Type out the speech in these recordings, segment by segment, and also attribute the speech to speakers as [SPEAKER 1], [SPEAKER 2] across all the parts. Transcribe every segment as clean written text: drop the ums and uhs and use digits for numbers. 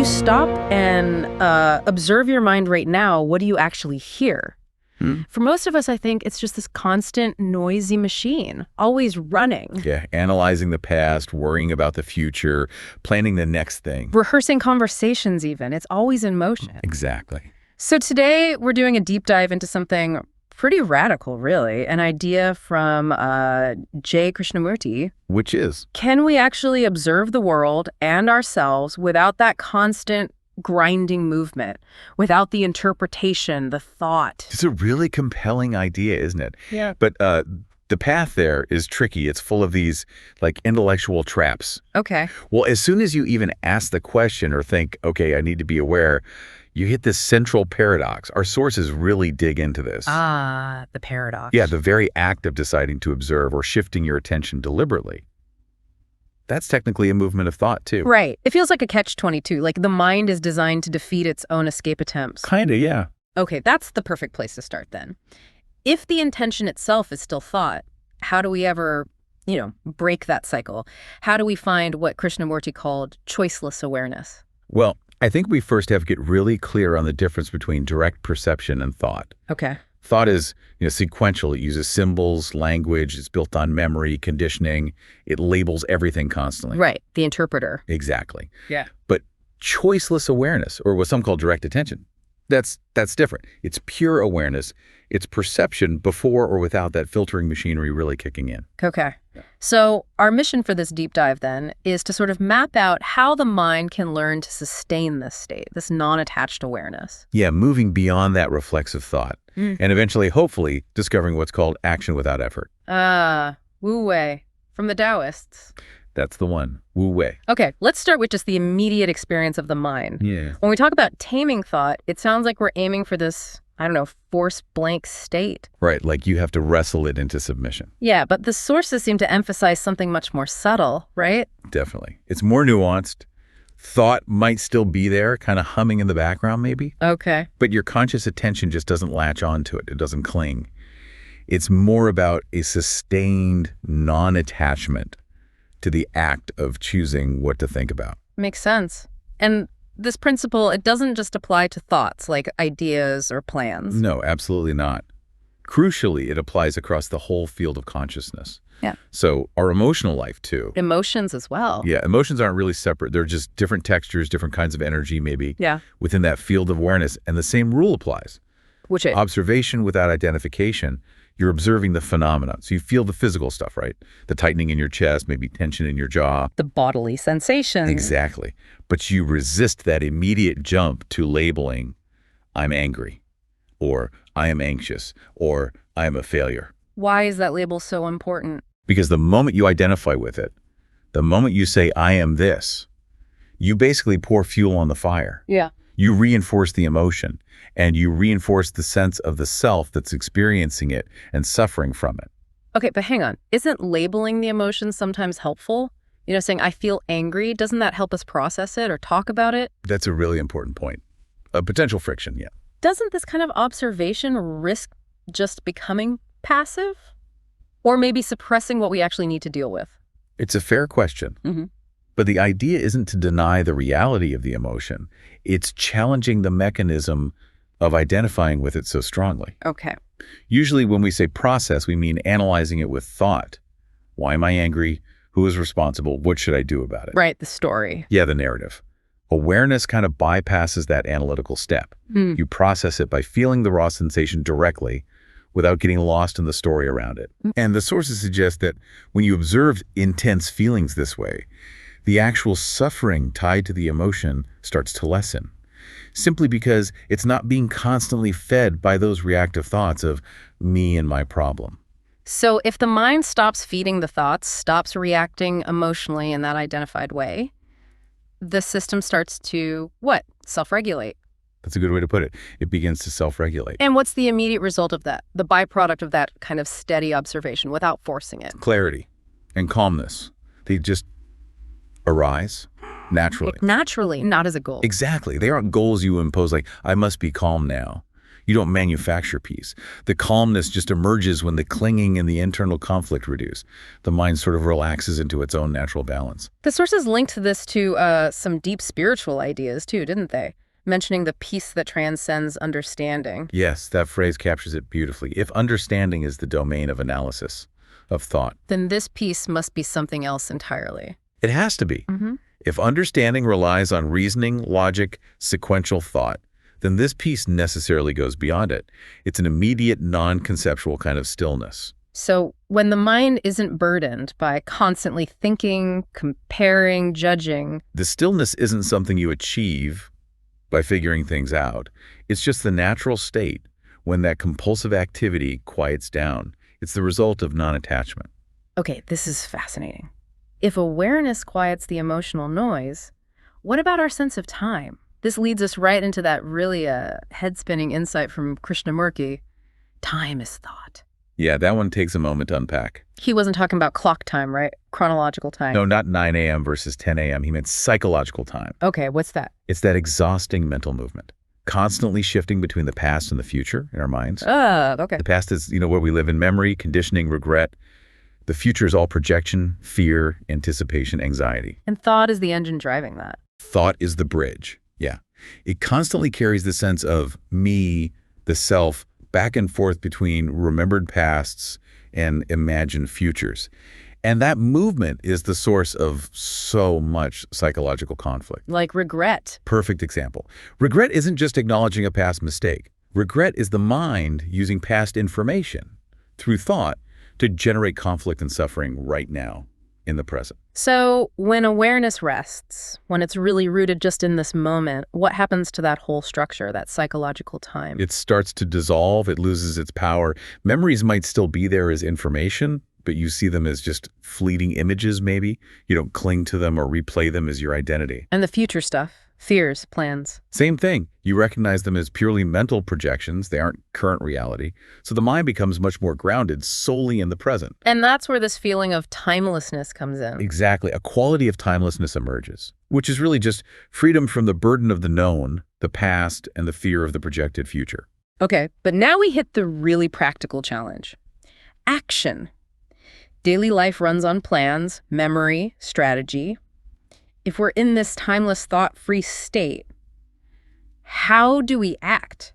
[SPEAKER 1] you stop and observe your mind right now, what do you actually hear? For most of us, I think it's just this constant noisy machine, always running.
[SPEAKER 2] Yeah, analyzing the past, worrying about the future, planning the next thing.
[SPEAKER 1] Rehearsing conversations even. It's always in motion.
[SPEAKER 2] Exactly.
[SPEAKER 1] So today we're doing a deep dive into something pretty radical, really. An idea from J. Krishnamurti.
[SPEAKER 2] Which is?
[SPEAKER 1] Can we actually observe the world and ourselves without that constant grinding movement, without the interpretation, the thought?
[SPEAKER 2] It's a really compelling idea, isn't it?
[SPEAKER 1] Yeah.
[SPEAKER 2] But the path there is tricky. It's full of these like intellectual traps.
[SPEAKER 1] Okay.
[SPEAKER 2] Well, as soon as you even ask the question or think, okay, I need to be aware, you hit this central paradox. Our sources really dig into this.
[SPEAKER 1] Ah, the paradox.
[SPEAKER 2] Yeah, the very act of deciding to observe or shifting your attention deliberately. That's technically a movement of thought, too.
[SPEAKER 1] Right. It feels like a catch-22, like the mind is designed to defeat its own escape attempts.
[SPEAKER 2] Kinda, yeah.
[SPEAKER 1] Okay, that's the perfect place to start then. If the intention itself is still thought, how do we ever, break that cycle? How do we find what Krishnamurti called choiceless awareness?
[SPEAKER 2] Well, I think we first have to get really clear on the difference between direct perception and thought.
[SPEAKER 1] Okay.
[SPEAKER 2] Thought is, sequential. It uses symbols, language. It's built on memory, conditioning. It labels everything constantly.
[SPEAKER 1] Right. The interpreter.
[SPEAKER 2] Exactly.
[SPEAKER 1] Yeah.
[SPEAKER 2] But choiceless awareness, or what some call direct attention, that's different. It's pure awareness. It's perception before or without that filtering machinery really kicking in.
[SPEAKER 1] Okay. So our mission for this deep dive then is to sort of map out how the mind can learn to sustain this state, this non-attached awareness.
[SPEAKER 2] Yeah, moving beyond that reflexive thought and eventually, hopefully, discovering what's called action without effort.
[SPEAKER 1] Wu Wei from the Daoists.
[SPEAKER 2] That's the one, Wu Wei.
[SPEAKER 1] Okay, let's start with just the immediate experience of the mind.
[SPEAKER 2] Yeah.
[SPEAKER 1] When we talk about taming thought, it sounds like we're aiming for this, force blank state.
[SPEAKER 2] Right, like you have to wrestle it into submission.
[SPEAKER 1] Yeah, but the sources seem to emphasize something much more subtle, right?
[SPEAKER 2] Definitely. It's more nuanced. Thought might still be there, kind of humming in the background maybe.
[SPEAKER 1] Okay.
[SPEAKER 2] But your conscious attention just doesn't latch onto it. It doesn't cling. It's more about a sustained non-attachment to the act of choosing what to think about.
[SPEAKER 1] Makes sense. And this principle, it doesn't just apply to thoughts like ideas or plans.
[SPEAKER 2] No, absolutely not. Crucially, it applies across the whole field of consciousness.
[SPEAKER 1] Yeah.
[SPEAKER 2] So our emotional life, too.
[SPEAKER 1] Emotions as well.
[SPEAKER 2] Yeah, emotions aren't really separate. They're just different textures, different kinds of energy, maybe, within that field of awareness. And the same rule applies.
[SPEAKER 1] Which is?
[SPEAKER 2] Observation without identification. You're observing the phenomena. So you feel the physical stuff, right? The tightening in your chest, maybe tension in your jaw.
[SPEAKER 1] The bodily sensation.
[SPEAKER 2] Exactly. But you resist that immediate jump to labeling, I'm angry, or I am anxious, or I am a failure.
[SPEAKER 1] Why is that label so important?
[SPEAKER 2] Because the moment you identify with it, the moment you say, I am this, you basically pour fuel on the fire.
[SPEAKER 1] Yeah.
[SPEAKER 2] You reinforce the emotion, and you reinforce the sense of the self that's experiencing it and suffering from it.
[SPEAKER 1] Okay, but hang on. Isn't labeling the emotion sometimes helpful? Saying, I feel angry, doesn't that help us process it or talk about it?
[SPEAKER 2] That's a really important point. A potential friction, yeah.
[SPEAKER 1] Doesn't this kind of observation risk just becoming passive? Or maybe suppressing what we actually need to deal with?
[SPEAKER 2] It's a fair question. But the idea isn't to deny the reality of the emotion. It's challenging the mechanism of identifying with it so strongly.
[SPEAKER 1] Okay.
[SPEAKER 2] Usually when we say process, we mean analyzing it with thought. Why am I angry? Who is responsible? What should I do about it?
[SPEAKER 1] Right, the story.
[SPEAKER 2] Yeah, the narrative. Awareness kind of bypasses that analytical step. You process it by feeling the raw sensation directly without getting lost in the story around it. And the sources suggest that when you observe intense feelings this way, the actual suffering tied to the emotion starts to lessen, simply because it's not being constantly fed by those reactive thoughts of me and my problem.
[SPEAKER 1] So if the mind stops feeding the thoughts, stops reacting emotionally in that identified way, the system starts to, what? Self-regulate.
[SPEAKER 2] That's a good way to put it. It begins to self-regulate.
[SPEAKER 1] And what's the immediate result of that? The byproduct of that kind of steady observation without forcing it?
[SPEAKER 2] Clarity and calmness. They just arise naturally.
[SPEAKER 1] Naturally, not as a goal.
[SPEAKER 2] Exactly. They aren't goals you impose like, I must be calm now. You don't manufacture peace. The calmness just emerges when the clinging and the internal conflict reduce. The mind sort of relaxes into its own natural balance.
[SPEAKER 1] The sources linked this to some deep spiritual ideas too, didn't they? Mentioning the peace that transcends understanding.
[SPEAKER 2] Yes, that phrase captures it beautifully. If understanding is the domain of analysis, of thought,
[SPEAKER 1] Then this peace must be something else entirely.
[SPEAKER 2] it has to be.
[SPEAKER 1] Mm-hmm.
[SPEAKER 2] If understanding relies on reasoning, logic, sequential thought, then this piece necessarily goes beyond it. It's an immediate, non-conceptual kind of stillness.
[SPEAKER 1] So when the mind isn't burdened by constantly thinking, comparing, judging,
[SPEAKER 2] The stillness isn't something you achieve by figuring things out. It's just the natural state when that compulsive activity quiets down. It's the result of non-attachment.
[SPEAKER 1] okay, this is fascinating. If awareness quiets the emotional noise, what about our sense of time? This leads us right into that really head-spinning insight from Krishnamurti. Time is thought.
[SPEAKER 2] Yeah, that one takes a moment to unpack.
[SPEAKER 1] He wasn't talking about clock time, right? Chronological time.
[SPEAKER 2] No, not 9 a.m. versus 10 a.m. He meant psychological time.
[SPEAKER 1] Okay, what's that?
[SPEAKER 2] It's that exhausting mental movement, constantly shifting between the past and the future in our minds.
[SPEAKER 1] Okay.
[SPEAKER 2] The past is, where we live in memory, conditioning, regret. The future is all projection, fear, anticipation, anxiety.
[SPEAKER 1] And thought is the engine driving that.
[SPEAKER 2] Thought is the bridge. Yeah. It constantly carries the sense of me, the self, back and forth between remembered pasts and imagined futures. And that movement is the source of so much psychological conflict.
[SPEAKER 1] Like regret.
[SPEAKER 2] Perfect example. Regret isn't just acknowledging a past mistake. Regret is the mind using past information through thought to generate conflict and suffering right now in the present.
[SPEAKER 1] So when awareness rests, when it's really rooted just in this moment, what happens to that whole structure, that psychological time?
[SPEAKER 2] It starts to dissolve. It loses its power. Memories might still be there as information, but you see them as just fleeting images, maybe. You don't cling to them or replay them as your identity.
[SPEAKER 1] And the future stuff, fears, plans.
[SPEAKER 2] Same thing. You recognize them as purely mental projections. They aren't current reality. So the mind becomes much more grounded solely in the present.
[SPEAKER 1] And that's where this feeling of timelessness comes in.
[SPEAKER 2] Exactly. A quality of timelessness emerges, which is really just freedom from the burden of the known, the past, and the fear of the projected future.
[SPEAKER 1] Okay, but now we hit the really practical challenge. Action. Daily life runs on plans, memory, strategy. If we're in this timeless, thought-free state, how do we act?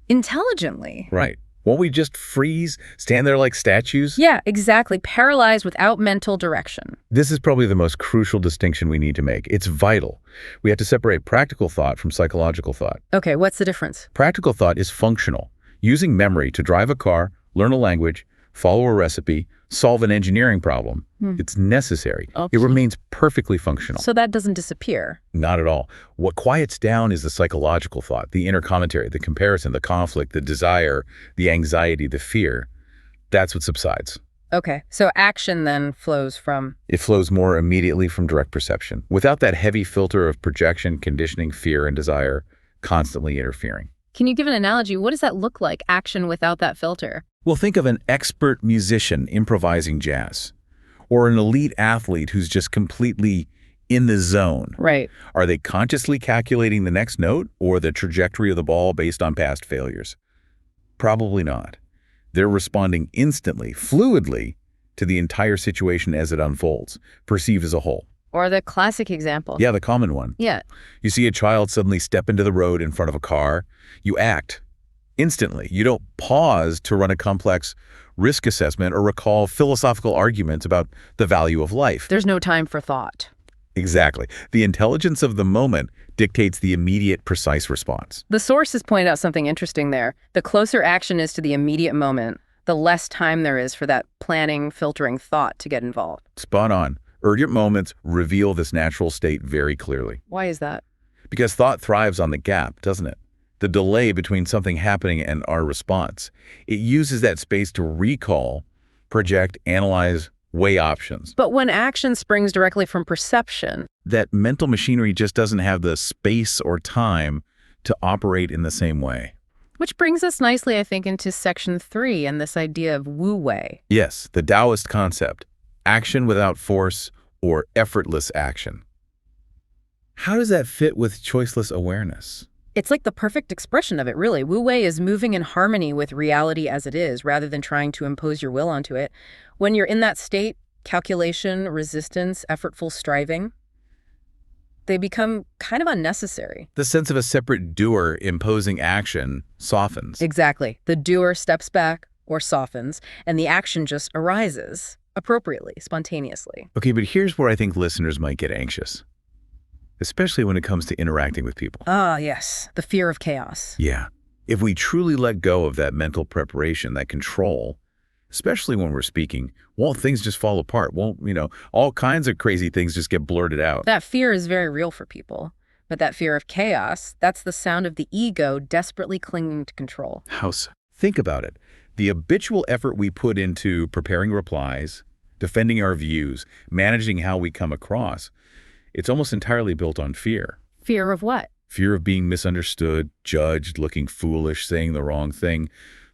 [SPEAKER 1] Intelligently.
[SPEAKER 2] Right. Won't we just freeze, stand there like statues?
[SPEAKER 1] Yeah, exactly. Paralyzed without mental direction.
[SPEAKER 2] This is probably the most crucial distinction we need to make. It's vital. We have to separate practical thought from psychological thought.
[SPEAKER 1] Okay, what's the difference?
[SPEAKER 2] Practical thought is functional, using memory to drive a car, learn a language, follow a recipe, solve an engineering problem. It's necessary.
[SPEAKER 1] Okay.
[SPEAKER 2] It remains perfectly functional.
[SPEAKER 1] So that doesn't disappear.
[SPEAKER 2] Not at all. What quiets down is the psychological thought, the inner commentary, the comparison, the conflict, the desire, the anxiety, the fear. That's what subsides.
[SPEAKER 1] Okay, so action then flows from...
[SPEAKER 2] It flows more immediately from direct perception, without that heavy filter of projection, conditioning, fear, and desire constantly interfering.
[SPEAKER 1] Can you give an analogy? What does that look like, action without that filter?
[SPEAKER 2] Well, think of an expert musician improvising jazz, or an elite athlete who's just completely in the zone.
[SPEAKER 1] Right.
[SPEAKER 2] Are they consciously calculating the next note or the trajectory of the ball based on past failures? Probably not. They're responding instantly, fluidly, to the entire situation as it unfolds, perceived as a whole.
[SPEAKER 1] Or the classic example.
[SPEAKER 2] Yeah, the common one.
[SPEAKER 1] Yeah.
[SPEAKER 2] You see a child suddenly step into the road in front of a car. You act instantly. You don't pause to run a complex risk assessment or recall philosophical arguments about the value of life.
[SPEAKER 1] There's no time for thought.
[SPEAKER 2] Exactly. The intelligence of the moment dictates the immediate, precise response.
[SPEAKER 1] The sources point out something interesting there. The closer action is to the immediate moment, the less time there is for that planning, filtering thought to get involved.
[SPEAKER 2] Spot on. Urgent moments reveal this natural state very clearly.
[SPEAKER 1] Why is that?
[SPEAKER 2] Because thought thrives on the gap, doesn't it? The delay between something happening and our response. It uses that space to recall, project, analyze, weigh options.
[SPEAKER 1] But when action springs directly from perception...
[SPEAKER 2] That mental machinery just doesn't have the space or time to operate in the same way.
[SPEAKER 1] Which brings us nicely, I think, into section 3 and this idea of Wu Wei.
[SPEAKER 2] Yes, the Daoist concept. Action without force, or effortless action. How does that fit with choiceless awareness?
[SPEAKER 1] It's like the perfect expression of it, really. Wu Wei is moving in harmony with reality as it is, rather than trying to impose your will onto it. When you're in that state, calculation, resistance, effortful striving, they become kind of unnecessary.
[SPEAKER 2] The sense of a separate doer imposing action softens.
[SPEAKER 1] Exactly. The doer steps back or softens, and the action just arises appropriately, spontaneously.
[SPEAKER 2] Okay, but here's where I think listeners might get anxious, especially when it comes to interacting with people.
[SPEAKER 1] Ah, yes, the fear of chaos.
[SPEAKER 2] Yeah. If we truly let go of that mental preparation, that control, especially when we're speaking, won't things just fall apart? Won't, all kinds of crazy things just get blurted out?
[SPEAKER 1] That fear is very real for people. But that fear of chaos, that's the sound of the ego desperately clinging to control.
[SPEAKER 2] How so? Think about it. The habitual effort we put into preparing replies, defending our views, managing how we come across, it's almost entirely built on fear.
[SPEAKER 1] Fear of what?
[SPEAKER 2] Fear of being misunderstood, judged, looking foolish, saying the wrong thing.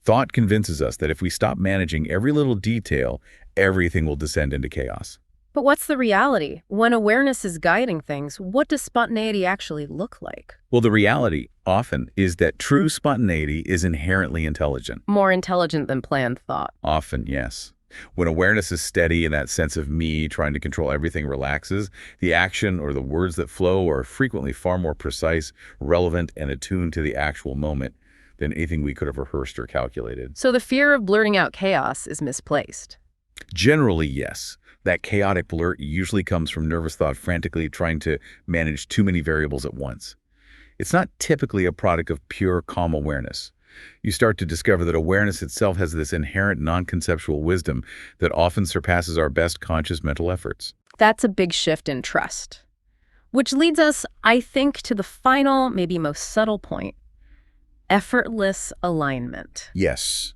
[SPEAKER 2] Thought convinces us that if we stop managing every little detail, everything will descend into chaos.
[SPEAKER 1] But what's the reality? When awareness is guiding things, what does spontaneity actually look like?
[SPEAKER 2] Well, the reality often is that true spontaneity is inherently intelligent.
[SPEAKER 1] More intelligent than planned thought.
[SPEAKER 2] Often, yes. When awareness is steady and that sense of me trying to control everything relaxes, the action or the words that flow are frequently far more precise, relevant, and attuned to the actual moment than anything we could have rehearsed or calculated.
[SPEAKER 1] So the fear of blurting out chaos is misplaced.
[SPEAKER 2] Generally, yes. That chaotic blurt usually comes from nervous thought frantically trying to manage too many variables at once. It's not typically a product of pure, calm awareness. You start to discover that awareness itself has this inherent non-conceptual wisdom that often surpasses our best conscious mental efforts.
[SPEAKER 1] That's a big shift in trust. Which leads us, I think, to the final, maybe most subtle point. Effortless alignment.
[SPEAKER 2] Yes.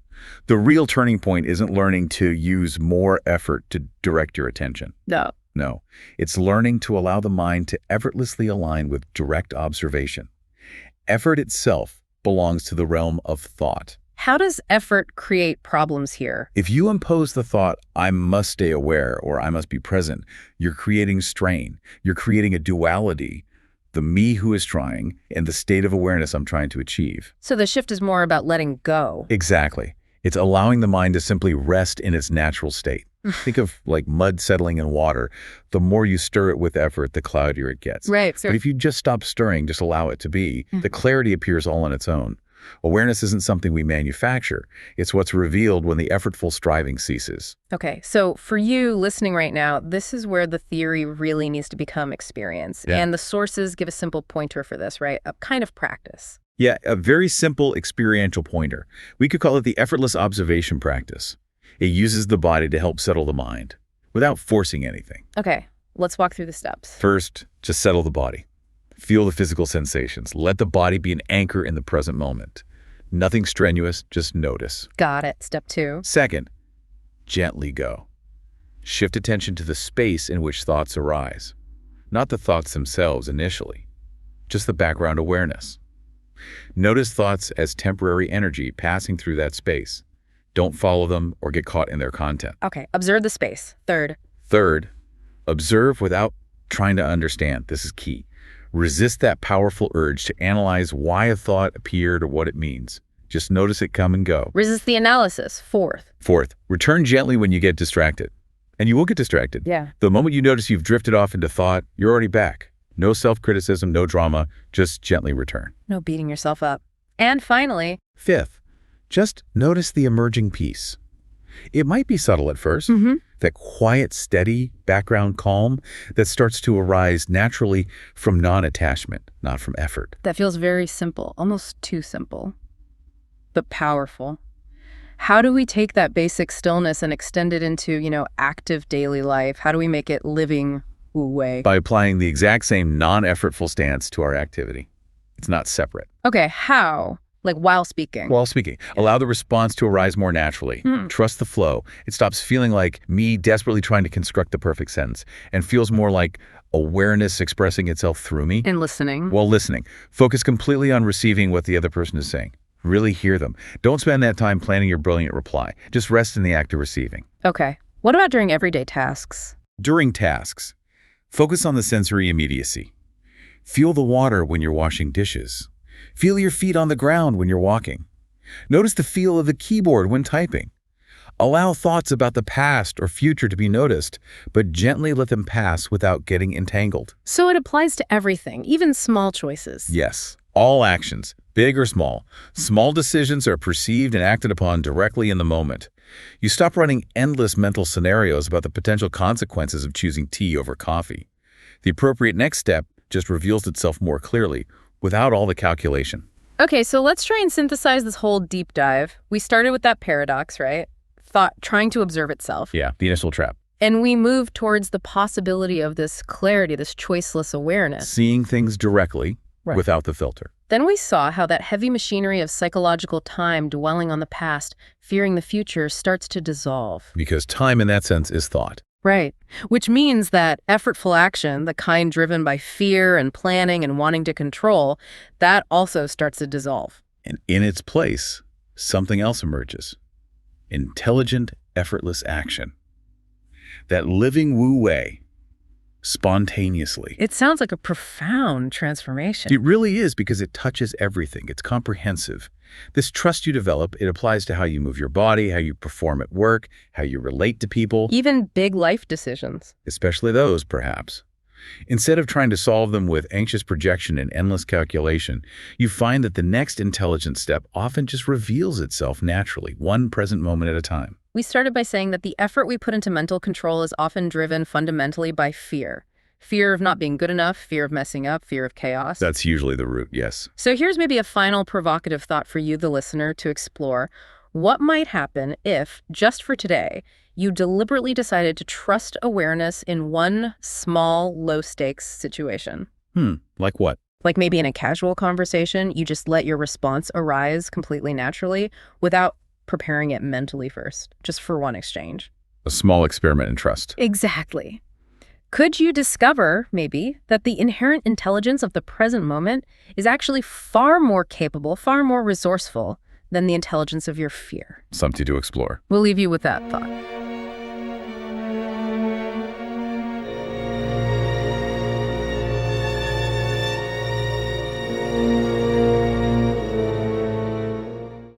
[SPEAKER 2] The real turning point isn't learning to use more effort to direct your attention.
[SPEAKER 1] No.
[SPEAKER 2] No. It's learning to allow the mind to effortlessly align with direct observation. Effort itself belongs to the realm of thought.
[SPEAKER 1] How does effort create problems here?
[SPEAKER 2] If you impose the thought, I must stay aware or I must be present, you're creating strain. You're creating a duality, the me who is trying and the state of awareness I'm trying to achieve.
[SPEAKER 1] So the shift is more about letting go.
[SPEAKER 2] Exactly. It's allowing the mind to simply rest in its natural state. Think of like mud settling in water. The more you stir it with effort, the cloudier it gets.
[SPEAKER 1] Right.
[SPEAKER 2] But if you just stop stirring, just allow it to be, the clarity appears all on its own. Awareness isn't something we manufacture. It's what's revealed when the effortful striving ceases.
[SPEAKER 1] Okay, so for you listening right now, this is where the theory really needs to become experience.
[SPEAKER 2] Yeah.
[SPEAKER 1] And the sources give a simple pointer for this, right? A kind of practice.
[SPEAKER 2] Yeah, a very simple experiential pointer. We could call it the effortless observation practice. It uses the body to help settle the mind without forcing anything.
[SPEAKER 1] Okay, let's walk through the steps.
[SPEAKER 2] First, just settle the body. Feel the physical sensations. Let the body be an anchor in the present moment. Nothing strenuous, just notice.
[SPEAKER 1] Got it. Step 2.
[SPEAKER 2] Second, gently go. Shift attention to the space in which thoughts arise. Not the thoughts themselves initially, just the background awareness. Notice thoughts as temporary energy passing through that space. Don't follow them or get caught in their content.
[SPEAKER 1] Okay, observe the space.
[SPEAKER 2] Third, observe without trying to understand. This is key. Resist that powerful urge to analyze why a thought appeared or what it means. Just notice it come and go.
[SPEAKER 1] Resist the analysis.
[SPEAKER 2] Fourth, return gently when you get distracted. And you will get distracted.
[SPEAKER 1] Yeah.
[SPEAKER 2] The moment you notice you've drifted off into thought, you're already back. No self-criticism, no drama, just gently return.
[SPEAKER 1] No beating yourself up. And finally,
[SPEAKER 2] Fifth, just notice the emerging peace. It might be subtle at first, that quiet, steady background calm that starts to arise naturally from non-attachment, not from effort.
[SPEAKER 1] that feels very simple, almost too simple, but powerful. How do we take that basic stillness and extend it into, active daily life? How do we make it living Wu Wei?
[SPEAKER 2] By applying the exact same non-effortful stance to our activity. It's not separate.
[SPEAKER 1] Okay, how? Like while speaking.
[SPEAKER 2] While speaking, allow the response to arise more naturally. Trust the flow. It stops feeling like me desperately trying to construct the perfect sentence and feels more like awareness expressing itself through me.
[SPEAKER 1] And listening.
[SPEAKER 2] While listening, focus completely on receiving what the other person is saying. Really hear them. Don't spend that time planning your brilliant reply. Just rest in the act of receiving.
[SPEAKER 1] Okay. What about during everyday tasks?
[SPEAKER 2] During tasks, focus on the sensory immediacy. Feel the water when you're washing dishes. Feel your feet on the ground when you're walking. Notice the feel of the keyboard when typing. Allow thoughts about the past or future to be noticed, but gently let them pass without getting entangled.
[SPEAKER 1] So it applies to everything, even small choices.
[SPEAKER 2] Yes, all actions, big or small. Small decisions are perceived and acted upon directly in the moment. You stop running endless mental scenarios about the potential consequences of choosing tea over coffee. The appropriate next step just reveals itself more clearly, without all the calculation.
[SPEAKER 1] Okay, so let's try and synthesize this whole deep dive. We started with that paradox, right? Thought trying to observe itself.
[SPEAKER 2] Yeah, the initial trap.
[SPEAKER 1] And we moved towards the possibility of this clarity, this choiceless awareness.
[SPEAKER 2] Seeing things directly, without the filter.
[SPEAKER 1] Then we saw how that heavy machinery of psychological time dwelling on the past, fearing the future, starts to dissolve.
[SPEAKER 2] Because time in that sense is thought.
[SPEAKER 1] Right. Which means that effortful action, the kind driven by fear and planning and wanting to control, that also starts to dissolve.
[SPEAKER 2] And in its place, something else emerges. Intelligent, effortless action. That living Wu Wei, spontaneously.
[SPEAKER 1] It sounds like a profound transformation.
[SPEAKER 2] It really is, because it touches everything. It's comprehensive. This trust you develop, it applies to how you move your body, how you perform at work, how you relate to people.
[SPEAKER 1] Even big life decisions.
[SPEAKER 2] Especially those, perhaps. Instead of trying to solve them with anxious projection and endless calculation, you find that the next intelligent step often just reveals itself naturally, one present moment at a time.
[SPEAKER 1] We started by saying that the effort we put into mental control is often driven fundamentally by fear. Fear of not being good enough, fear of messing up, fear of chaos.
[SPEAKER 2] That's usually the root, yes.
[SPEAKER 1] So here's maybe a final provocative thought for you, the listener, to explore. What might happen if, just for today, you deliberately decided to trust awareness in one small, low-stakes situation?
[SPEAKER 2] Like what?
[SPEAKER 1] Like maybe in a casual conversation, you just let your response arise completely naturally without preparing it mentally first, just for one exchange.
[SPEAKER 2] A small experiment in trust.
[SPEAKER 1] Exactly. Could you discover, maybe, that the inherent intelligence of the present moment is actually far more capable, far more resourceful than the intelligence of your fear?
[SPEAKER 2] Something to explore.
[SPEAKER 1] We'll leave you with that thought.